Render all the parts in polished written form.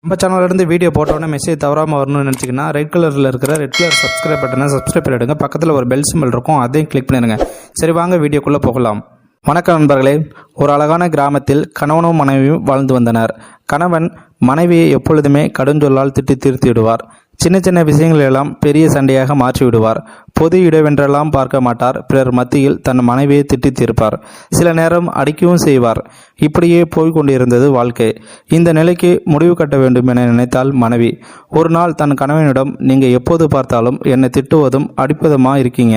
நம்ம சேனல்லேருந்து வீடியோ போட்டோன்னே மெசேஜ் தவறாமல் வரணும்னு நினச்சிங்கன்னா ரெட் கலரில் இருக்கிற ரெட் கலர் சப்ஸ்கிரைப் பட்டனை சப்ஸ்கிரைப் பண்ணிவிடுங்க. பக்கத்தில் ஒரு பெல் சிம்பிள் இருக்கும், அதையும் கிளிக் பண்ணிடுங்க. சரி, வாங்க வீடியோக்குள்ளே போகலாம். வணக்கம் நண்பர்களே. ஒரு அழகான கிராமத்தில் கணவனும் மனைவியும் வாழ்ந்து வந்தனர். கணவன் மனைவியை எப்பொழுதுமே கடுஞ்சொல்லால் திட்டி தீர்த்து விடுவார். சின்ன சின்ன விஷயங்களெல்லாம் பெரிய சண்டையாக மாற்றி விடுவார். பொது இடவென்றெல்லாம் பார்க்க மாட்டார். பிறர் மத்தியில் தன் மனைவியை திட்டி தீர்ப்பார். சில நேரம் அடிக்கவும் செய்வார். இப்படியே போய்கொண்டிருந்தது வாழ்க்கை. இந்த நிலைக்கு முடிவு கட்ட வேண்டும் என நினைத்தால் மனைவி. ஒரு நாள் தன் கணவனிடம், நீங்கள் எப்போது பார்த்தாலும் என்னை திட்டுவதும் அடிப்பதுமா இருக்கீங்க.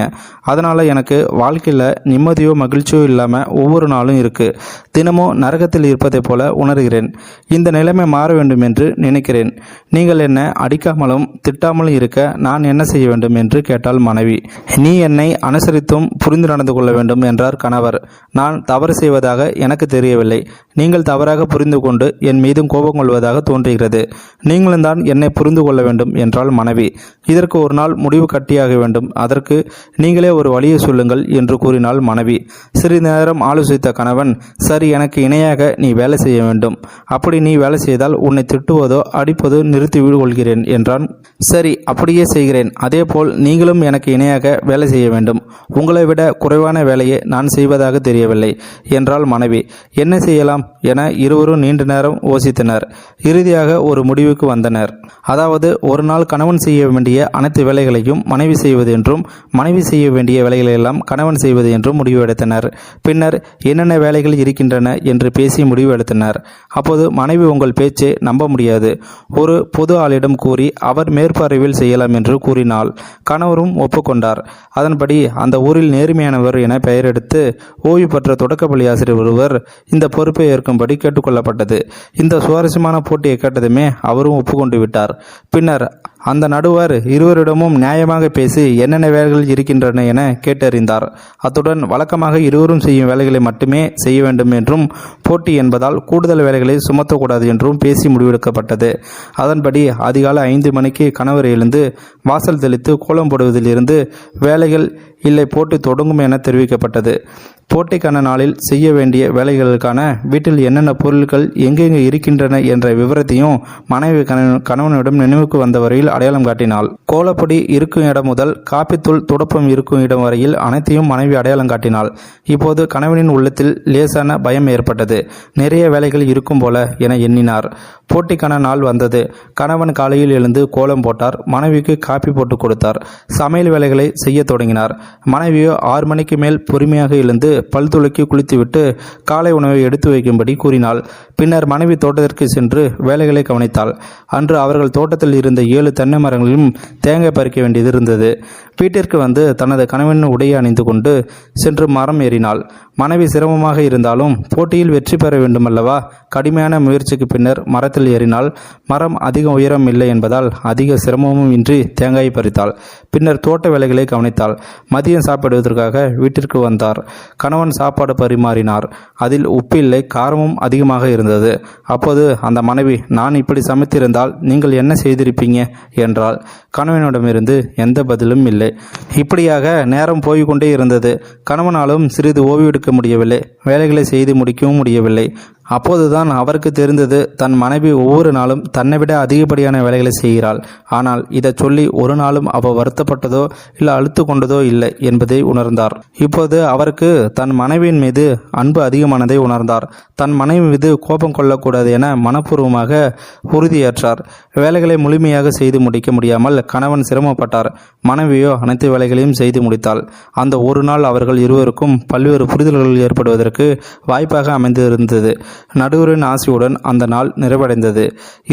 அதனால் எனக்கு வாழ்க்கையில் நிம்மதியோ மகிழ்ச்சியோ இல்லாமல் ஒவ்வொரு நாளும் இருக்குது. தினமும் நரகத்தில் இருப்பதைப் போல உணர்கிறேன். இந்த நிலைமை மாற வேண்டும் என்று நினைக்கிறேன். நீங்கள் என்னை அடிக்காமலும் திட்டாமலும் இருக்க நான் என்ன செய்ய வேண்டும் என்று கேட்டாள் மனைவி. நீ என்னை அனுசரித்தும் புரிந்து நடந்து கொள்ள வேண்டும் என்றார் கணவர். நான் தவறு செய்வதாக எனக்கு தெரியவில்லை. நீங்கள் தவறாக புரிந்து கொண்டு என் மீதும் கோபம் கொள்வதாக தோன்றுகிறது. நீங்களும் தான் என்னை புரிந்து கொள்ள வேண்டும் என்றாள் மனைவி. இதற்கு ஒரு நாள் முடிவு கட்டியாக வேண்டும். அதற்கு நீங்களே ஒரு வழியை சொல்லுங்கள் என்று கூறினாள் மனைவி. சிறிது நேரம் ஆலோசித்த கணவன், சரி, எனக்கு இணையாக நீ வேலை செய்ய வேண்டும். அப்படி நீ வேலை செய்தால் உன்னை திட்டுவதோ அடிப்பதோ நிறுத்தி கொள்கிறேன் என்றான். சரி, அப்படியே செய்கிறேன். அதேபோல் நீங்களும் எனக்கு இணையாக வேலை செய்ய வேண்டும். உங்களை விட குறைவான வேலையை நான் செய்வதாக தெரியவில்லை என்றாள் மனைவி. என்ன செய்யலாம் என இருவரும் நீண்ட நேரம் யோசித்தனர். இறுதியாக ஒரு முடிவுக்கு வந்தனர். அதாவது, ஒரு நாள் கணவன் செய்ய வேண்டிய அனைத்து வேலைகளையும் மனைவி செய்வது என்றும், மனைவி செய்ய வேண்டிய வேலைகளெல்லாம் கணவன் செய்வது என்றும் முடிவு எடுத்தனர். பின்னர் என்னென்ன வேலைகள் இருக்கின்றன என்று பேசி முடிவு எடுத்தனர். அப்போது மனைவி, உங்கள் பேச்சை நம்ப முடியாது, ஒரு பொது ஆளிடம் கூறி அவர் மேற்பார்வையில் செய்யலாம் என்று கூறினாள். கணவரும் ஒப்புக்கொண்டார். அதன்படி அந்த ஊரில் நேர்மையானவர் என பெயர் எடுத்து ஓய்வு பெற்ற தொடக்கப்பள்ளி ஆசிரியர் ஒருவர் இந்த பொறுப்பை ஏற்கும்படி கேட்டுக்கொள்ளப்பட்டது. இந்த சுவாரஸ்யமான போட்டியை கேட்டதுமே அவரும் ஒப்புக்கொண்டு விட்டார். பின்னர் அந்த நடுவர் இருவரிடமும் நியாயமாக பேசி என்னென்ன வேலைகள் இருக்கின்றன என கேட்டறிந்தார். அத்துடன் வழக்கமாக இருவரும் செய்யும் வேலைகளை மட்டுமே செய்ய வேண்டும் என்றும், போட்டி என்பதால் கூடுதல் வேலைகளை சுமத்தக்கூடாது என்றும் பேசி முடிவெடுக்கப்பட்டது. அதன்படி அதிகாலை 5 மணிக்கு கணவர் எழுந்து வாசல் தெளித்து கோலம் போடுவதில் இருந்து வேலைகள் இல்லை போட்டி தொடங்கும் என தெரிவிக்கப்பட்டது. போட்டிக்கான நாளில் செய்ய வேண்டிய வேலைகளுக்கான வீட்டில் என்னென்ன பொருட்கள் எங்கெங்கே இருக்கின்றன என்ற விவரத்தையும் மனைவி கணவனிடம் நினைவுக்கு வந்த வரையில் அடையாளம் காட்டினாள். கோலப்பொடி இருக்கும் இடம் முதல் காப்பித்தூள் துடப்பம் இருக்கும் இடம் வரையில் அனைத்தையும் மனைவி அடையாளம் காட்டினாள். இப்போது கணவனின் உள்ளத்தில் லேசான பயம் ஏற்பட்டது. நிறைய வேலைகள் இருக்கும் போல என எண்ணினார். போட்டிக்கான நாள் வந்தது. கணவன் காலையில் எழுந்து கோலம் போட்டார். மனைவிக்கு காப்பி போட்டு கொடுத்தார். சமையல் வேலைகளை செய்ய தொடங்கினார். மனைவியோ 6 மணிக்கு மேல் பொறுமையாக எழுந்து பல் துளக்கி குளித்துவிட்டு காலை உணவை எடுத்து வைக்கும்படி கூறினாள். பின்னர் மனைவி தோட்டத்திற்கு சென்று வேலைகளை கவனித்தாள். அன்று அவர்கள் தோட்டத்தில் இருந்த 7 தென்னை மரங்களிலும் தேங்காய் பறிக்க வேண்டியது இருந்தது. வீட்டிற்கு வந்து தனது கணவனின் உடையை அணிந்து கொண்டு சென்று மரம் ஏறினாள். மனைவி சிரமமாக இருந்தாலும் போட்டியில் வெற்றி பெற வேண்டுமல்லவா? கடுமையான முயற்சிக்கு பின்னர் மரத்தில் ஏறினாள். மரம் அதிக உயரம் இல்லை என்பதால் அதிக சிரமமும் இன்றி தேங்காயை பறித்தாள். பின்னர் தோட்ட வேலைகளை கவனித்தாள். மதியம் சாப்பிடுவதற்காக வீட்டிற்கு வந்தார். கணவன் சாப்பாடு பரிமாறினார். அதில் உப்பு இல்லை, காரமும் அதிகமாக இருந்தது. அப்போது அந்த மனைவி, நான் இப்படி சமைத்திருந்தால் நீங்கள் என்ன செய்திருப்பீங்க என்றாள். கணவனிடமிருந்து எந்த பதிலும் இல்லை. இப்படியாக நேரம் போய்கொண்டே இருந்தது. கணவனாலும் சிறிது ஓய்வு எடுக்க முடியவில்லை. வேலைகளை செய்து முடிக்கவும் முடியவில்லை. அப்போதுதான் அவருக்கு தெரிந்தது, தன் மனைவி ஒவ்வொரு நாளும் தன்னை விட அதிகப்படியான வேலைகளை செய்கிறாள். ஆனால் இதை சொல்லி ஒரு நாளும் அவள் வருத்தப்பட்டதோ இல்லை அழுத்து கொண்டதோ இல்லை என்பதை உணர்ந்தார். இப்போது அவருக்கு தன் மனைவியின் மீது அன்பு அதிகமானதை உணர்ந்தார். தன் மனைவி மீது கோபம் கொள்ளக்கூடாது என மனப்பூர்வமாக உறுதியேற்றார். வேலைகளை முழுமையாக செய்து முடிக்க முடியாமல் கணவன் சிரமப்பட்டார். மனைவியோ அனைத்து வேலைகளையும் செய்து முடித்தாள். அந்த ஒரு நாள் அவர்கள் இருவருக்கும் பல்வேறு புரிதல்கள் ஏற்படுவதற்கு வாய்ப்பாக அமைந்திருந்தது. நடுவரின் ஆசையுடன் அந்த நாள் நிறைவடைந்தது.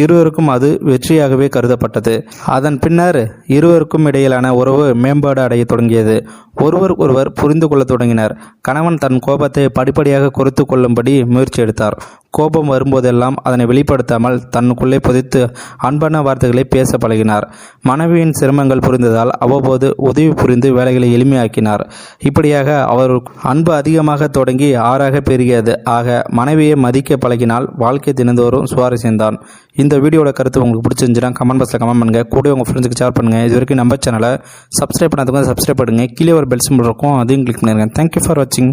இருவருக்கும் அது வெற்றியாகவே கருதப்பட்டது. அதன் பின்னர் இருவருக்கும் இடையிலான உறவு மேம்பாடு அடைய தொடங்கியது. ஒருவர் ஒருவர் புரிந்து கொள்ள தொடங்கினர். கணவன் தன் கோபத்தை படிப்படியாக குறைத்து கொள்ளும்படி முயற்சி எடுத்தார். கோபம் வரும்போதெல்லாம் அதனை வெளிப்படுத்தாமல் தன்னுக்குள்ளே புதைத்து அன்பான வார்த்தைகளை பேச பழகினார். மனைவியின் சிரமங்கள் புரிந்ததால் அவ்வப்போது உதவி புரிந்து வேலைகளை எளிமையாக்கினார். இப்படியாக அவர் அன்பு அதிகமாக தொடங்கி ஆறாக பெருகியது. ஆக மனைவியை மதிக்க பழகினால் வாழ்க்கை தினந்தோறும் சுவாரஸ்யம்தான். இந்த வீடியோட கருத்து உங்களுக்கு பிடிச்சிருந்துச்சுன்னா கமெண்ட் பாக்ஸில் கமெண்ட் பண்ணுங்கள். கூட உங்கள் ஃப்ரெண்ட்ஸுக்கு ஷேர் பண்ணுங்கள். இது வரைக்கும் நம்ம சேனலை சப்ஸ்கிரைப் பண்ணாதவங்க சப்ஸ்கிரைப் பண்ணுங்கள். கீழே ஒரு பெல் சிம்பிள் இருக்கும், அதையும் கிளிக் பண்ணிடுங்க. தேங்க்யூ ஃபார் வாட்சிங்.